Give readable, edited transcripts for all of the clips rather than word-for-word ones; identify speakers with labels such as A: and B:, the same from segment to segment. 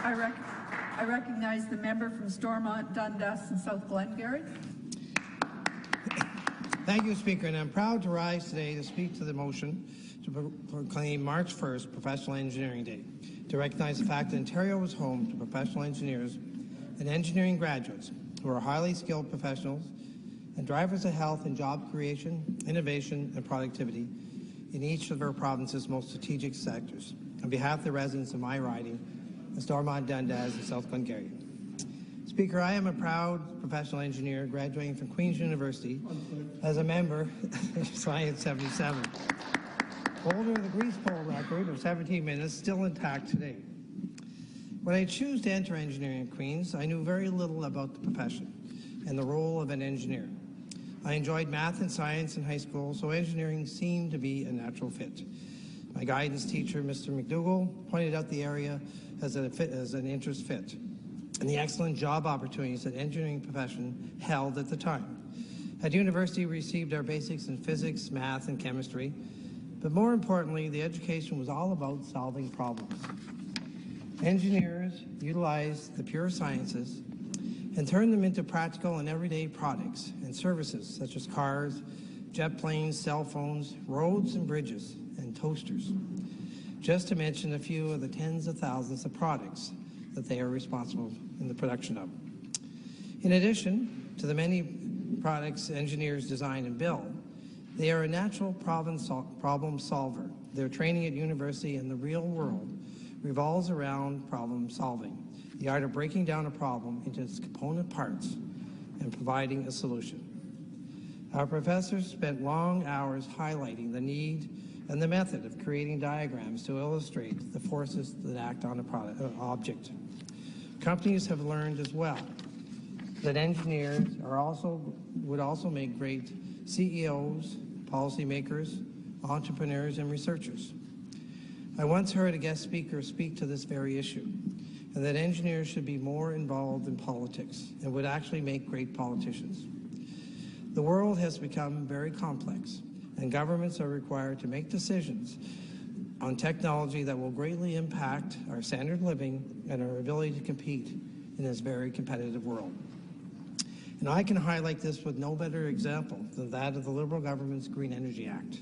A: I recognize the member from Stormont, Dundas and South Glengarry.
B: Thank you, Speaker, and I'm proud to rise today to speak to the motion to proclaim March 1st Professional Engineering Day, to recognize the fact that Ontario is home to professional engineers and engineering graduates who are highly skilled professionals and drivers of health and job creation, innovation and productivity in each of our province's most strategic sectors. On behalf of the residents of my riding, Stormont, Dundas and South Glengarry. Speaker, I am a proud professional engineer graduating from Queen's University as a member of Science 77. Holder of the grease pole record of 17 minutes, still intact today. When I chose to enter engineering at Queen's, I knew very little about the profession and the role of an engineer. I enjoyed math and science in high school, so engineering seemed to be a natural fit. My guidance teacher, Mr. McDougall, pointed out the area as an interest fit and the excellent job opportunities that engineering profession held at the time. At university, we received our basics in physics, math, and chemistry, but more importantly, the education was all about solving problems. Engineers utilized the pure sciences and turned them into practical and everyday products and services such as cars, jet planes, cell phones, roads and bridges, and toasters, just to mention a few of the tens of thousands of products that they are responsible in the production of. In addition to the many products engineers design and build, they are a natural problem solver. Their training at university and the real world revolves around problem solving, the art of breaking down a problem into its component parts and providing a solution. Our professors spent long hours highlighting the need and the method of creating diagrams to illustrate the forces that act on an object. Companies have learned as well that engineers would also make great CEOs, policymakers, entrepreneurs, and researchers. I once heard a guest speaker speak to this very issue, and that engineers should be more involved in politics and would actually make great politicians. The world has become very complex, and governments are required to make decisions on technology that will greatly impact our standard of living and our ability to compete in this very competitive world. And I can highlight this with no better example than that of the Liberal government's Green Energy Act.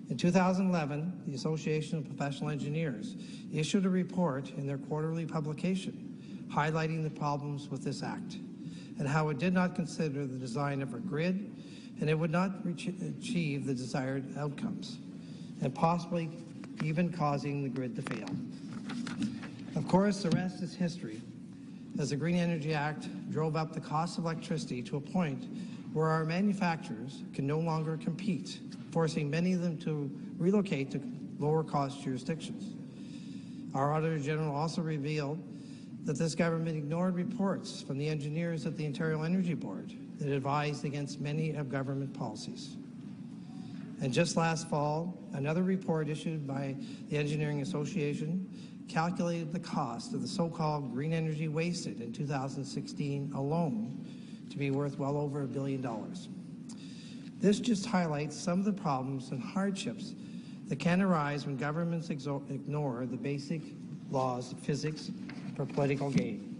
B: In 2011, the Association of Professional Engineers issued a report in their quarterly publication highlighting the problems with this act and how it did not consider the design of a grid and it would not achieve the desired outcomes, and possibly even causing the grid to fail. Of course, the rest is history, as the Green Energy Act drove up the cost of electricity to a point where our manufacturers can no longer compete, forcing many of them to relocate to lower-cost jurisdictions. Our Auditor General also revealed that this government ignored reports from the engineers at the Ontario Energy Board that advised against many of government policies. And just last fall, another report issued by the Engineering Association calculated the cost of the so-called green energy wasted in 2016 alone to be worth well over $1 billion. This just highlights some of the problems and hardships that can arise when governments ignore the basic laws of physics for political gain.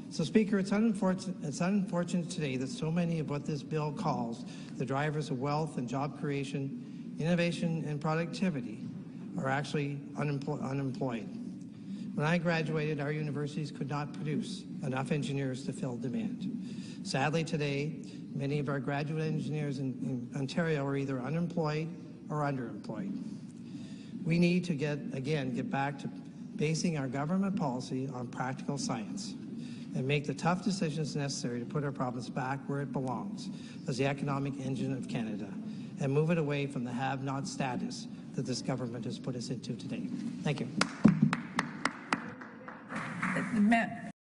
B: So, Speaker, it's unfortunate today that so many of what this bill calls the drivers of wealth and job creation, innovation and productivity are actually unemployed. When I graduated, our universities could not produce enough engineers to fill demand. Sadly, today, many of our graduate engineers in Ontario are either unemployed or underemployed. We need to get back to basing our government policy on practical science and make the tough decisions necessary to put our province back where it belongs as the economic engine of Canada and move it away from the have-not status that this government has put us into today. Thank you.